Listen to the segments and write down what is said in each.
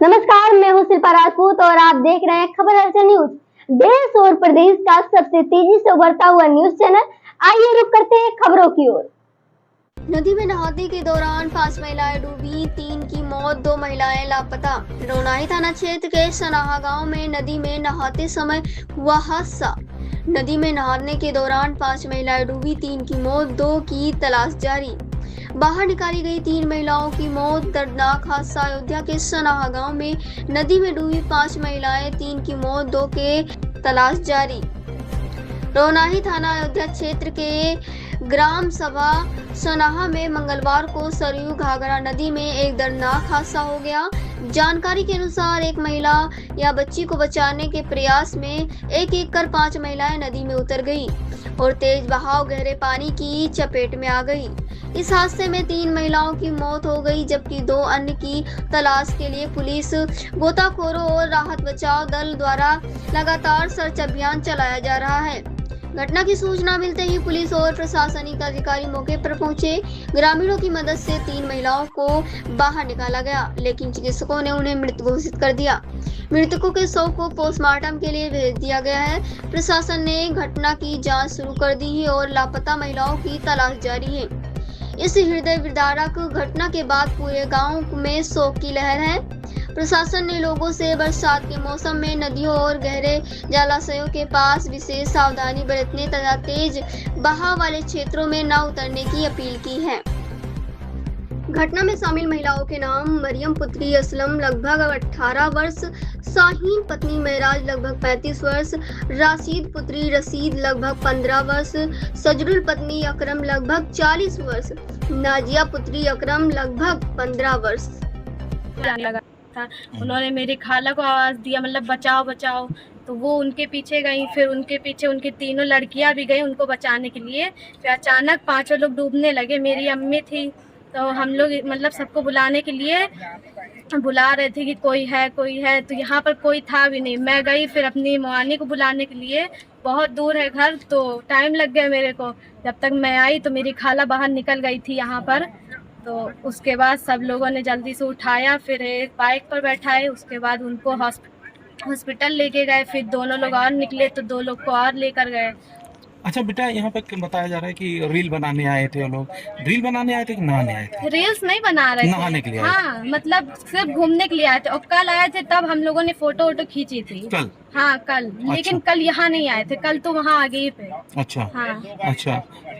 नमस्कार, मैं हूं शिल्पा राजपूत और आप देख रहे हैं खबर हलचल न्यूज। देश और प्रदेश का सबसे तेजी से उभरता हुआ न्यूज चैनल। आइए रुक करते हैं खबरों की ओर। नदी में नहाने के दौरान 5 महिलाएं डूबी, 3 की मौत, 2 महिलाएं लापता। रोनाही थाना क्षेत्र के सनाहा गांव में नदी में नहाते समय हुआ हादसा। नदी में नहाने के दौरान 5 महिलाएं डूबी, 3 की मौत, 2 की तलाश जारी। बाहर निकाली गई 3 महिलाओं की मौत। दर्दनाक हादसा अयोध्या के सनाहा गांव में नदी में डूबी 5 महिलाएं, 3 की मौत, 2 के तलाश जारी। रोनाही थाना अयोध्या क्षेत्र के ग्राम सभा सनाहा में मंगलवार को सरयू घाघरा नदी में एक दर्दनाक हादसा हो गया। जानकारी के अनुसार एक महिला या बच्ची को बचाने के प्रयास में एक एक कर 5 महिलाएं नदी में उतर गई और तेज बहाव गहरे पानी की चपेट में आ गई। इस हादसे में 3 महिलाओं की मौत हो गई, जबकि 2 अन्य की तलाश के लिए पुलिस, गोताखोरों और राहत बचाव दल द्वारा लगातार सर्च अभियान चलाया जा रहा है। घटना की सूचना मिलते ही पुलिस और प्रशासनिक अधिकारी मौके पर पहुंचे। ग्रामीणों की मदद से 3 महिलाओं को बाहर निकाला गया, लेकिन चिकित्सकों ने उन्हें मृत घोषित कर दिया। मृतकों के शव को पोस्टमार्टम के लिए भेज दिया गया है। प्रशासन ने घटना की जांच शुरू कर दी है और लापता महिलाओं की तलाश जारी है। इस हृदय विदारक घटना के बाद पूरे गांव में शोक की लहर है। प्रशासन ने लोगों से बरसात के मौसम में नदियों और गहरे जलाशयों के पास विशेष सावधानी बरतने तथा तेज बहाव वाले क्षेत्रों में न उतरने की अपील की है। घटना में शामिल महिलाओं के नाम मरियम पुत्री असलम लगभग 18 वर्ष, शाहीन पत्नी महराज लगभग 35 वर्ष, राशिद पुत्री रशीद लगभग 15 वर्ष, सजरुल पत्नी अकरम लगभग 40 वर्ष, नाजिया पुत्री अकरम लगभग 15 वर्ष। लगा था, उन्होंने मेरी खाला को आवाज दिया, मतलब बचाओ बचाओ, तो वो उनके पीछे गई। फिर उनके पीछे उनकी 3 लड़कियां भी गई उनको बचाने के लिए। फिर अचानक 5 लोग डूबने लगे। मेरी अम्मी थी, तो हम लोग मतलब सबको बुलाने के लिए बुला रहे थे कि कोई है, तो यहाँ पर कोई था भी नहीं। मैं गई फिर अपनी मवानी को बुलाने के लिए, बहुत दूर है घर, तो टाइम लग गया मेरे को। जब तक मैं आई तो मेरी खाला बाहर निकल गई थी यहाँ पर, तो उसके बाद सब लोगों ने जल्दी से उठाया, फिर एक बाइक पर बैठाए, उसके बाद उनको हॉस्पिटल लेके गए। फिर 2 लोग और निकले तो 2 लोग को और लेकर गए। अच्छा बेटा, यहाँ पे बताया जा रहा है कि रील बनाने आए थे वो लोग। रील बनाने आए थे कि नहाने आए थे? रील्स नहीं बना रहे थे, नहाने के लिए आए हाँ, मतलब सिर्फ घूमने के लिए आए थे। और कल आए थे तब हम लोगों ने फोटो खींची थी। कल? हाँ कल। लेकिन अच्छा। कल यहाँ नहीं आए थे, कल तो वहाँ आगे पे। अच्छा। हाँ। अच्छा,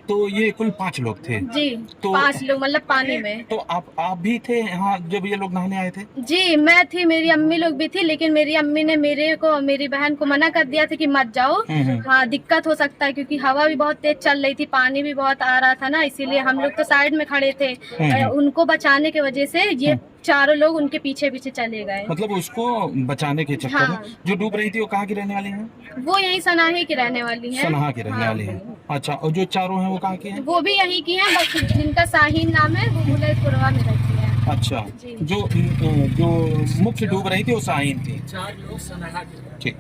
तो ये कुल 5 लोग थे? जी, तो 5 लोग मतलब पानी में। तो आप भी थे यहाँ जब ये लोग नहाने आए थे? जी मैं थी, मेरी अम्मी लोग भी थी, लेकिन मेरी अम्मी ने मेरे को मेरी बहन को मना कर दिया था कि मत जाओ। हाँ, दिक्कत हो सकता है, क्योंकि हवा भी बहुत तेज चल रही थी, पानी भी बहुत आ रहा था ना, इसीलिए हम लोग तो साइड में खड़े थे। उनको बचाने की वजह से ये 4 लोग उनके पीछे पीछे चले गए। मतलब उसको बचाने के चक्कर में जो डूब रही थी वो कहाँ की रहने वाली है? वो यही सनाही की रहने वाली है। सनाहा की रहने वाली है। अच्छा, और जो 4 हैं वो कहाँ की हैं? वो भी यही की हैं, बस जिनका शाहीन नाम है वो मुलैपुरवा में रहती है। अच्छा, जो मुख्य डूब रही थी वो शाहीन थी। 4 लोग सनाहा के। ठीक।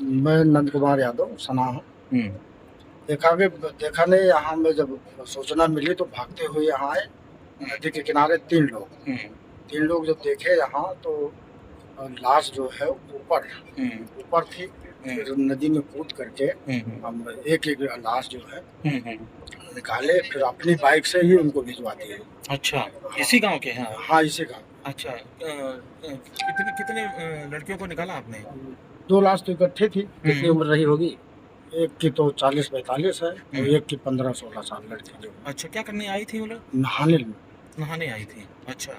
मैं नंद कुमार यादव सनाहा। देखा नहीं, यहाँ में जब सूचना मिली तो भागते हुए यहाँ आए। नदी के किनारे 3 लोग जब देखे यहाँ, तो लाश जो है ऊपर थी। फिर नदी में कूद करके हम एक लाश जो है निकाले, फिर अपनी बाइक से ही उनको भिजवा दिए। अच्छा, इसी गांव के हैं? हाँ, इसी गाँव। अच्छा, कितने लड़कियों को निकाला आपने? 2 लाश तो इकट्ठे थी। कितनी उम्र रही होगी? एक की तो 40-45 है और एक की 15-16 साल लड़की जो। अच्छा, क्या करने आई थी वो लोग? नहाने आई थी। अच्छा,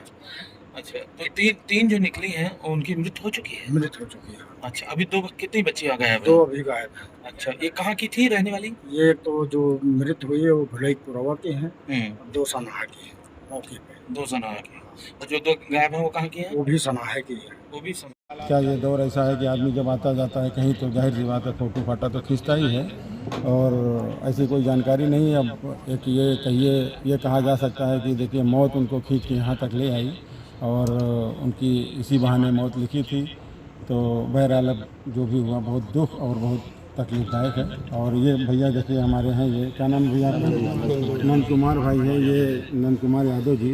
तो 3 जो निकली हैं उनकी मृत्यु हो चुकी है? मृत्यु हो चुकी है। अच्छा, अभी 2 कितनी बच्ची आ गए हैं? 2 अभी गायब है। अच्छा, ये कहाँ की थी रहने वाली? ये तो जो मृत्यु हुई है वो मुलैपुरवा की है, 2 सनाहा की है मौके पे। 2 सनाहा की। और जो 2 गायब हैं वो कहाँ की हैं? वो भी सनाहा की है। वो भी क्या ये दौर ऐसा है कि आदमी जब आता जाता है कहीं तो जाहिर सी बात है फोटो फाटा तो खींचता ही है, और ऐसी कोई जानकारी नहीं है। अब एक ये कहा जा सकता है कि देखिए मौत उनको खींच के यहाँ तक ले आई और उनकी इसी बहाने मौत लिखी थी। तो बहरहाल अब जो भी हुआ बहुत दुख और बहुत तकलीफदायक है। और ये भैया देखिए हमारे हैं, ये क्या नाम भैया, नंद कुमार भाई है, ये नंद कुमार यादव जी।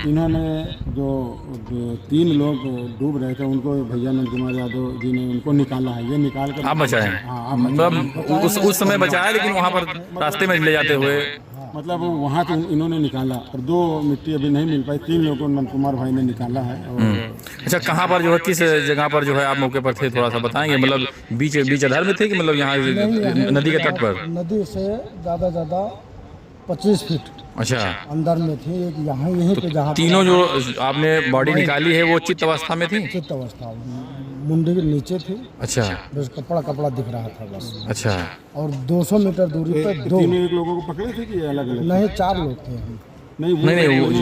इन्होंने जो 3 लोग डूब रहे थे उनको भैया नंद कुमार यादव जी ने उनको निकाला है। ये निकाल कर आप बचाए हैं? हाँ, मतलब उस समय बचाया, लेकिन वहाँ पर रास्ते में ले जाते हुए मतलब वहाँ से इन्होंने निकाला और 2 मिट्टी अभी नहीं मिल पाई, 3 लोगों को नंद कुमार भाई ने निकाला है। और अच्छा, कहाँ पर जो है, किस जगह पर जो है आप मौके पर थे, थोड़ा सा बताएंगे? मतलब बीच आधार में थे कि मतलब यहाँ नदी के तट पर? नदी से ज़्यादा 25 फीट अच्छा, अंदर में थी। एक यहाँ यहीं पे जहाँ तीनों जो आपने बॉडी निकाली है वो चित्त अवस्था में थी? चित्त अवस्था, मुंडी के नीचे थी। अच्छा, बस कपड़ा दिख रहा था बस। अच्छा। और 200 मीटर दूरी पे 2 एक लोगों को पकड़े थे कि अलग अलग? नहीं, 4 लोग थे हम। नहीं वो जो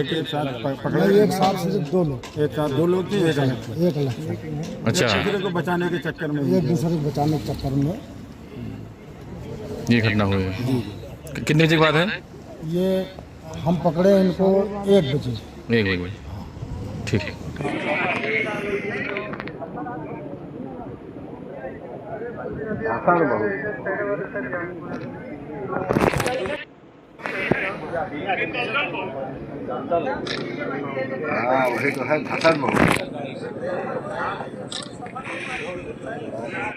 एक साथ पकड़े, एक साथ सिर्फ 2 लोग, एक साथ 2 लोग थे, एक अलग। एक अलग। अच्छा, एक दूसरे को बचाने के चक्कर में, एक दूसरे को बचाने के चक्कर में ये घटना हुई है। कितने बजे की बात है? ये हम पकड़े इनको 1 बजे। 1 बजे, ठीक है। हाँ वही तो है, धसन बहुत।